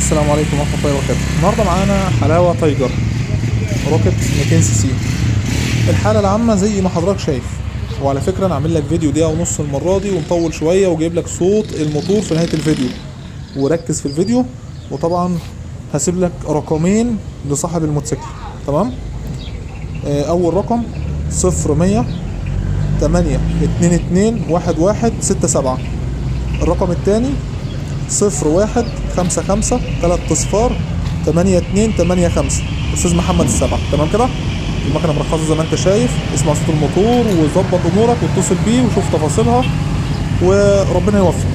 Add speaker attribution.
Speaker 1: السلام عليكم ورحمة الله وبركاته. النهارده معانا حلاوة تايجر روكت 200 سي سي. الحالة العامة زي ما حضرتك شايف، وعلى فكرة انا عامل لك فيديو دقيقة ونص المرة دي ومطول شوية وجايب لك صوت الموتور في نهاية الفيديو، وركز في الفيديو. وطبعا هسيب لك رقمين لصاحب الموتوسيكل. تمام. اول رقم 0100 822 11 67. الرقم التاني 0155 3 صفار 8285. استاذ محمد السبع. تمام كده. المكنه مرخصه زي ما انت شايف. اسمع صوت الموتور وظبط امورك واتصل بيه وشوف تفاصيلها وربنا يوفق.